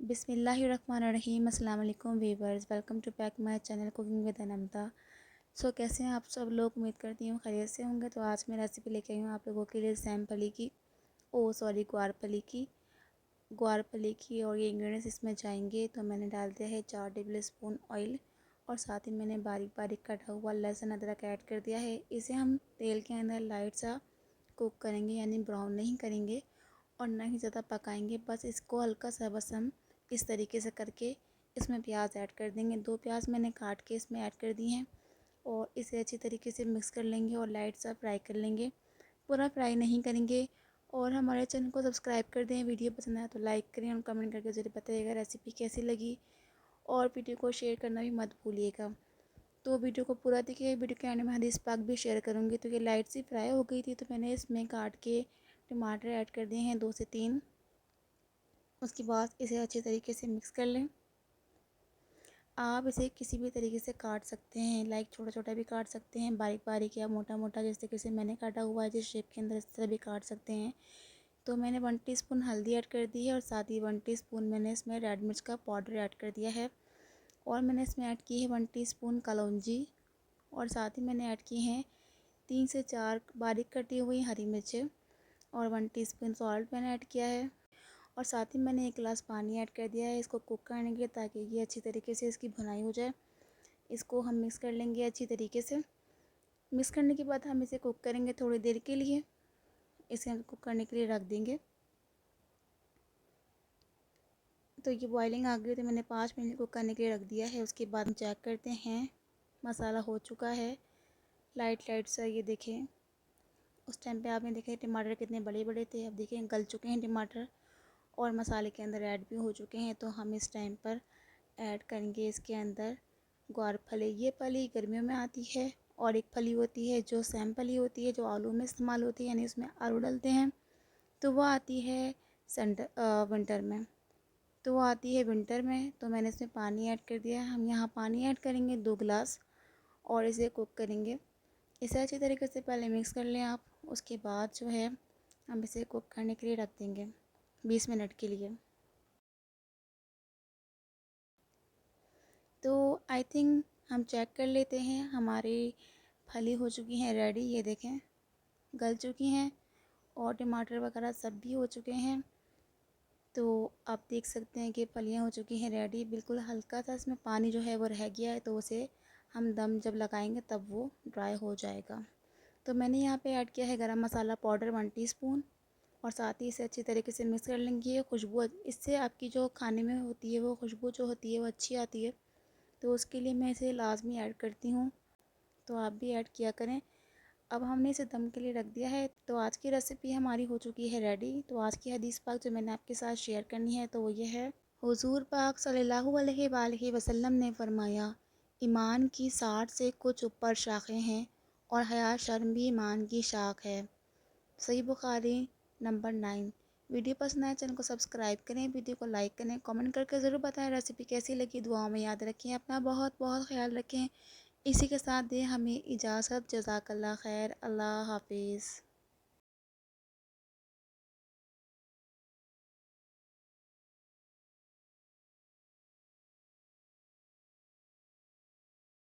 बिस्मिल्लाहिर्रहमानिर्रहीम। अस्सलाम वालेकुम viewers, welcome to back my channel cooking with Anamta. कैसे हैं आप सब लोग? उम्मीद करती हूँ खैरियत से होंगे। तो आज मैं रेसिपी लेके आई हूँ आप लोगों के लिए सैम फली की ग्वारफली की और ये इंग्रेडिएंट्स इसमें जाएंगे। तो मैंने डाल दिया है 4 टेबल स्पून ऑयल और साथ ही मैंने बारीक बारीक कटा हुआ लहसुन अदरक ऐड कर दिया है। इसे हम तेल के अंदर लाइट सा कुक करेंगे, यानी ब्राउन नहीं करेंगे और ना ही ज़्यादा पकाएंगे। बस इसको हल्का सा बस हम इस तरीके से करके इसमें प्याज ऐड कर देंगे। 2 प्याज मैंने काट के इसमें ऐड कर दी हैं और इसे अच्छी तरीके से मिक्स कर लेंगे और लाइट सा फ्राई कर लेंगे, पूरा फ्राई नहीं करेंगे। और हमारे चैनल को सब्सक्राइब कर दें। वीडियो पसंद आए तो लाइक करें और कमेंट करके ज़रूर बताइएगा रेसिपी कैसी लगी, और वीडियो को शेयर करना भी मत भूलिएगा। तो वीडियो को पूरा देखिए। वीडियो के एंड में हदीस पाक भी शेयर करूँगी। तो ये लाइट सी फ्राई हो गई थी, तो मैंने इसमें काट के टमाटर ऐड कर दिए हैं 2 से 3। उसके बाद इसे अच्छे तरीके से मिक्स कर लें। आप इसे किसी भी तरीके से काट सकते हैं, लाइक छोटा छोटा भी काट सकते हैं, बारीक बारीक या मोटा मोटा, जिस तरीके से मैंने काटा हुआ है जिस शेप के अंदर, इस तरह भी काट सकते हैं। तो मैंने 1 टीस्पून हल्दी ऐड कर दी है और साथ ही 1 टीस्पून मैंने इसमें रेड मिर्च का पाउडर ऐड कर दिया है। और मैंने इसमें ऐड की है 1 टीस्पून कलौंजी और साथ ही मैंने ऐड की हैं 3 से 4 बारीक कटी हुई हरी मिर्चें और 1 टीस्पून सॉल्ट मैंने ऐड किया है। और साथ ही मैंने 1 गिलास पानी ऐड कर दिया है इसको कुक करने के लिए, ताकि ये अच्छी तरीके से इसकी भुनाई हो जाए। इसको हम मिक्स कर लेंगे अच्छी तरीके से। मिक्स करने के बाद हम इसे कुक करेंगे थोड़ी देर के लिए। इसे हम कुक करने के लिए रख देंगे। तो ये बॉइलिंग आ गई, तो मैंने 5 मिनट कुक करने के लिए रख दिया है। उसके बाद हम चेक करते हैं, मसाला हो चुका है लाइट लाइट सा, ये देखें। उस टाइम पे आपने देखे टमाटर कितने बड़े बड़े थे, अब देखें गल चुके हैं टमाटर और मसाले के अंदर ऐड भी हो चुके हैं। तो हम इस टाइम पर ऐड करेंगे इसके अंदर ग्वारफली। ये फली गर्मियों में आती है और एक फली होती है जो सैम फली होती है, जो आलू में इस्तेमाल होती है, यानी उसमें आलू डलते हैं, तो वो आती है विंटर में। तो वो आती है विंटर में। तो मैंने इसमें पानी ऐड कर दिया है। हम यहाँ पानी ऐड करेंगे 2 गिलास और इसे कुक करेंगे। इसे अच्छी तरीके से पहले मिक्स कर लें आप। उसके बाद जो है हम इसे कुक करने के लिए रख देंगे 20 मिनट के लिए। तो आई थिंक हम चेक कर लेते हैं, हमारी फली हो चुकी हैं रेडी। ये देखें गल चुकी हैं और टमाटर वगैरह सब भी हो चुके हैं। तो आप देख सकते हैं कि फलियाँ हो चुकी हैं रेडी। बिल्कुल हल्का सा इसमें पानी जो है वो रह गया है, तो उसे हम दम जब लगाएंगे तब वो ड्राई हो जाएगा। तो मैंने यहाँ पे ऐड किया है गरम मसाला पाउडर 1 टीस्पून और साथ ही इसे अच्छी तरीके से मिक्स कर लेंगे। खुशबू इससे आपकी जो खाने में होती है वो खुशबू जो होती है वो अच्छी आती है, तो उसके लिए मैं इसे लाजमी ऐड करती हूँ। तो आप भी ऐड किया करें। अब हमने इसे दम के लिए रख दिया है। तो आज की रेसिपी हमारी हो चुकी है रेडी। तो आज की हदीस पाक जो मैंने आपके साथ शेयर करनी है तो वो ये है, हुजूर पाक सल्लल्लाहु अलैहि वसल्लम ने फरमाया, ईमान की 60 से कुछ ऊपर शाखें हैं और हया शर्म भी ईमान की शाख है। सही बुखारी नंबर 9। वीडियो पसंद आए चैनल को सब्सक्राइब करें, वीडियो को लाइक करें, कमेंट करके ज़रूर बताएं रेसिपी कैसी लगी। दुआओं में याद रखें, अपना बहुत बहुत ख्याल रखें। इसी के साथ दें हमें इजाज़त। जज़ाकल्लाह खैर। अल्लाह हाफिज़।